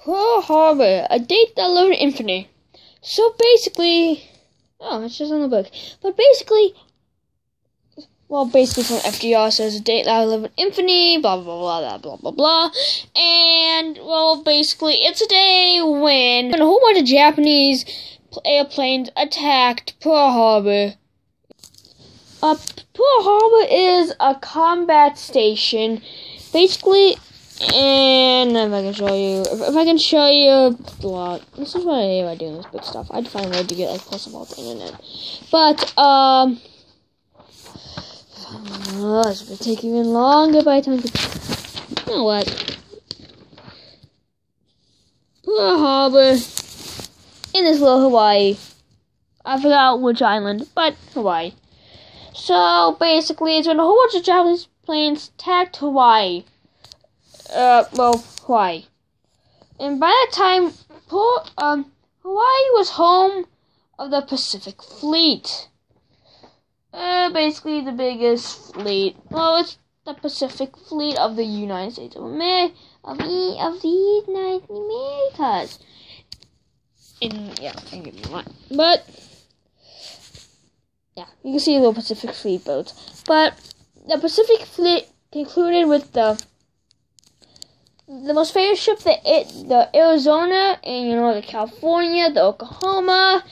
Pearl Harbor, a date that lived in infamy. So basically, it's just on the book. But basically, from FDR says a date that lived in infamy, blah, blah, blah, blah, blah, blah, blah. And, basically, it's a day when a whole bunch of Japanese airplanes attacked Pearl Harbor. Pearl Harbor is a combat station, basically, and if I can show you, this is what I do by doing this big stuff. I'd find a way to get, plus of all the internet. But, it's been taking even longer by the time to, you know what, Pearl Harbor, in this little Hawaii. I forgot which island, but Hawaii. So, basically, it's when a whole bunch of Japanese planes attacked Hawaii. Hawaii. And by that time, Hawaii was home of the Pacific Fleet. Basically the biggest fleet. It's the Pacific Fleet of the United States of America, of the United Americas. But, you can see the Pacific Fleet boats. But the Pacific Fleet concluded with the most famous ship, the Arizona, and the California, the Oklahoma,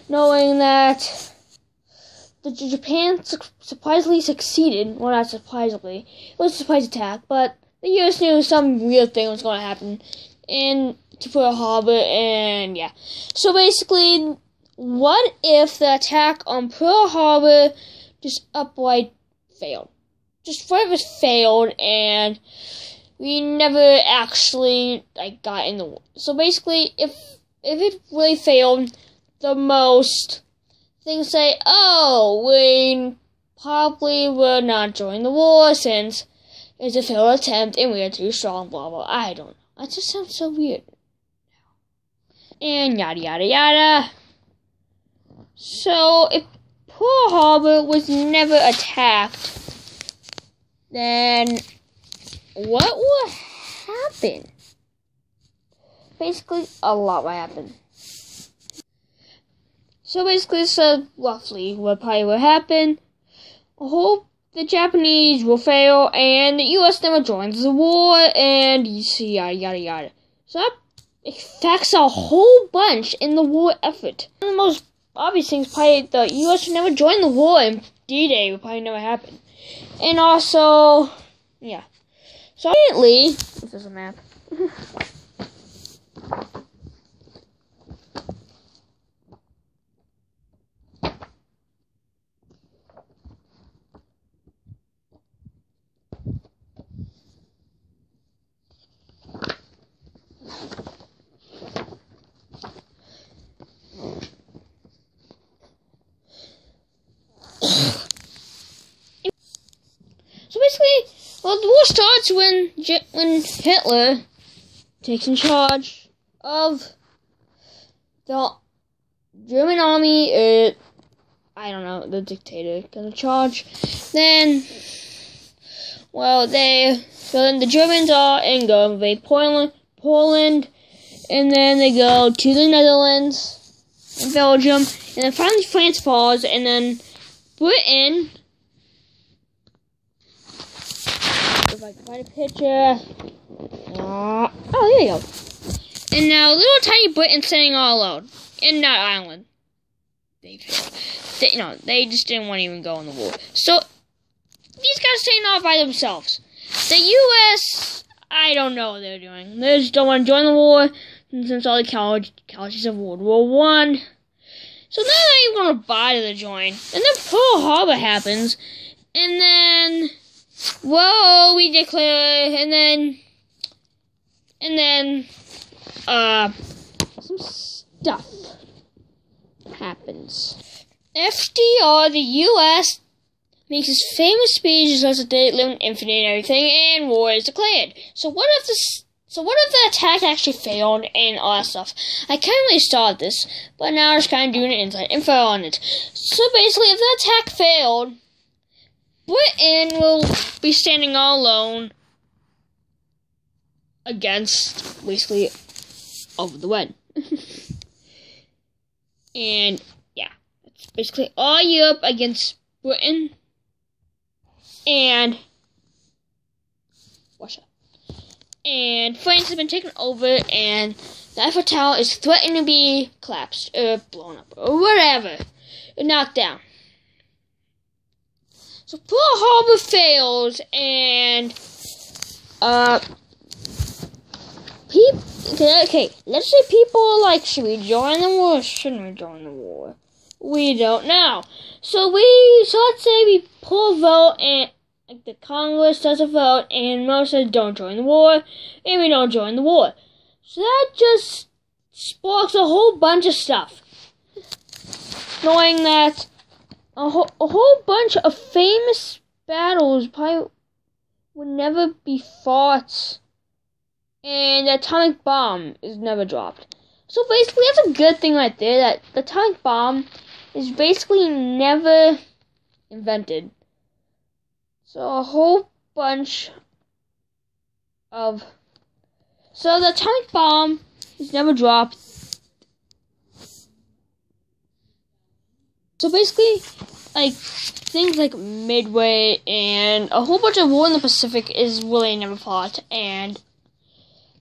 knowing that Japan surprisingly succeeded. Well, not surprisingly, it was a surprise attack, but the U.S. knew some weird thing was going to happen to Pearl Harbor, and So basically, what if the attack on Pearl Harbor just upright failed? Just what if it failed and we never actually got in the war? So basically, if it really failed, the most things say, we probably would not join the war since it's a failed attempt and we are too strong, blah blah. I don't know. That just sounds so weird. And yada yada yada. So if Pearl Harbor was never attacked, then what would happen? Basically, a lot would happen. So basically, roughly what probably would happen. The Japanese will fail, and the U.S. never joins the war, and you see yada yada yada. So that affects a whole bunch in the war effort. One of the most obvious things, probably the U.S. would never join the war, and D-Day would probably never happen. And also, So apparently, this is a map. So basically, the war starts when Hitler takes in charge of the German army. The dictator got in charge. Then, the Germans are and go invade Poland, and then they go to the Netherlands and Belgium, and then finally France falls, and then Britain. If I can find a picture. There you go. And now little tiny Britain standing all alone in that island. They just didn't want to even go in the war. So these guys staying off by themselves. The U.S., I don't know what they're doing. They just don't want to join the war since all the casualties of World War I. So now they're even going to buy to join. And then Pearl Harbor happens. And then, we declare, and then, some stuff happens. FDR, the U.S., makes his famous speech as a date living infinite and everything, and war is declared. So what if the attack actually failed and all that stuff? I can't really start this, but now I'm just kind of doing an inside info on it. So basically, if the attack failed, Britain will be standing all alone against, basically, over the win. And yeah, that's basically all Europe against Britain and Russia. And France has been taken over, and the Eiffel Tower is threatening to be collapsed, or blown up, or whatever, or knocked down. So Pearl Harbor fails, and okay, let's say people are like, should we join the war or shouldn't we join the war? We don't know. So let's say we pull a vote, and like the Congress does a vote, and most says don't join the war, and we don't join the war. So that just sparks a whole bunch of stuff. Knowing that a whole bunch of famous battles probably would never be fought, and the atomic bomb is never dropped. So basically, that's a good thing right there, that the atomic bomb is basically never invented. So a whole bunch of... So the atomic bomb is never dropped. So basically, like, things like Midway and a whole bunch of war in the Pacific is really never fought. And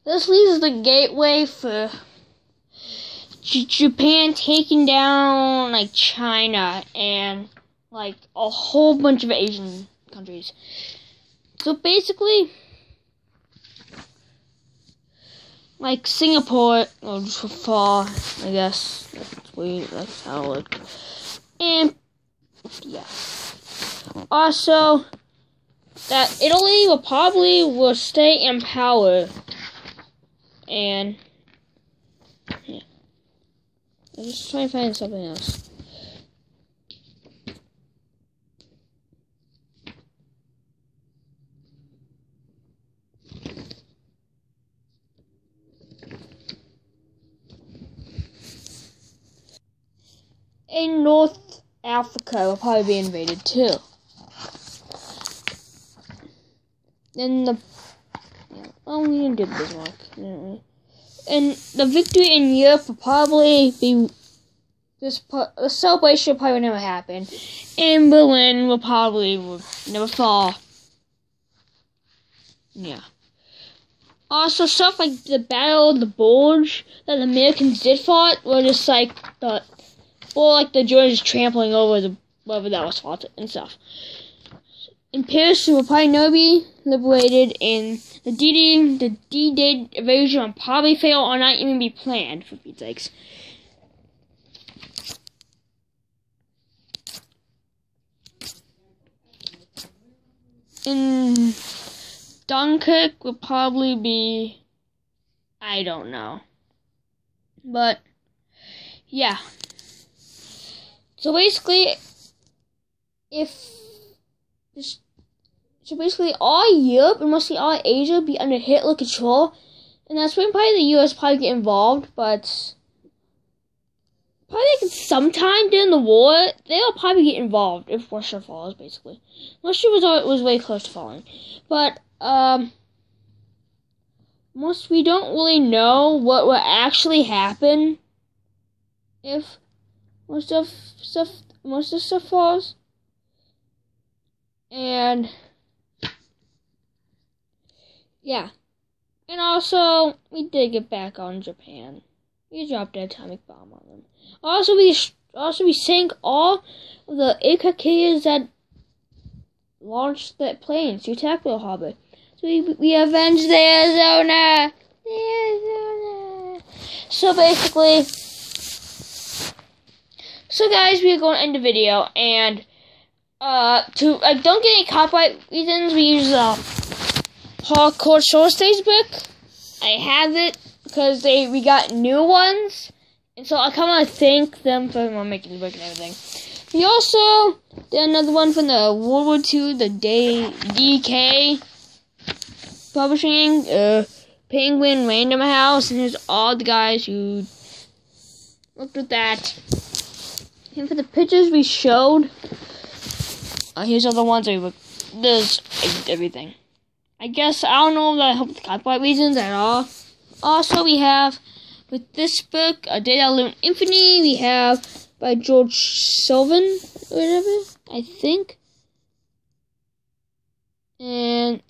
this leaves the gateway for Japan taking down, like, China and, like, a whole bunch of Asian countries. So basically, like Singapore will just fall, I guess. That's how it looks. And yeah. Also, that Italy will stay in power. And yeah. I'm just trying to find something else. And North Africa will probably be invaded too. Then we didn't do Bismarck, didn't we? And the victory in Europe will probably be the celebration will probably never happen. And Berlin will never fall. Yeah. Also, stuff like the Battle of the Bulge that the Americans did fight were just like the Germans trampling over whatever that was fought and stuff. In Paris will probably never be liberated, and the D-Day invasion will probably fail or not even be planned, for Pete's sakes. In Dunkirk will probably be, I don't know. But, yeah. So basically, all Europe and mostly all Asia be under Hitler control, and that's when probably the US probably get involved, but probably like sometime during the war, they'll probably get involved if Russia falls, basically. Russia was way close to falling. But, we don't really know what will actually happen if most of stuff falls. And yeah. And also, we did get back on Japan. We dropped an atomic bomb on them. Also, we sank all of the aircraft carriers that launched the planes to attack Pearl Harbor. So we avenged the Arizona. So basically, guys, we're going to end the video, and don't get any copyright reasons, we use Hardcore Short Stays book. I have it because we got new ones, and so I kind of thank them for making the book and everything. We also did another one from the World War II, the DK Publishing, Penguin Random House, and here's all the guys who looked at that. And for the pictures we showed, here's all the ones there's everything. I guess, I don't know if that helped with copyright reasons at all. Also, we have with this book, Data Loom Infinity, we have by George Sylvan, or whatever, I think. And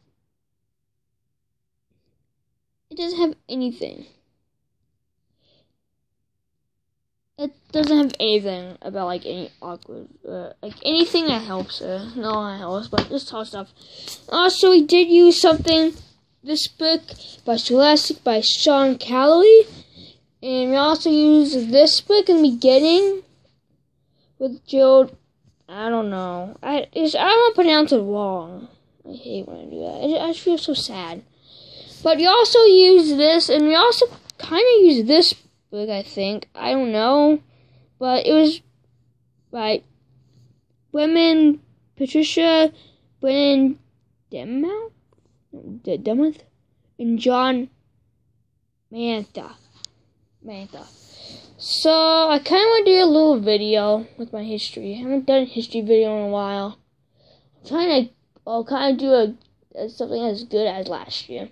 it doesn't have anything. It doesn't have anything about like any awkward, like anything that helps her. No, that helps, but just talk stuff. Also, we did use something. This book by Scholastic by Sean Calloway, and we also used this book in the beginning with Jill. I don't know. I don't want to pronounce it wrong. I hate when I do that. I just feel so sad. But we also used this, and we also kind of used this book, I think. I don't know. But it was by Patricia Brennan Demuth and John Mantha. So, I kind of want to do a little video with my history. I haven't done a history video in a while. I'll kind of do something as good as last year.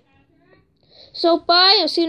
So, bye. I'll see you next time.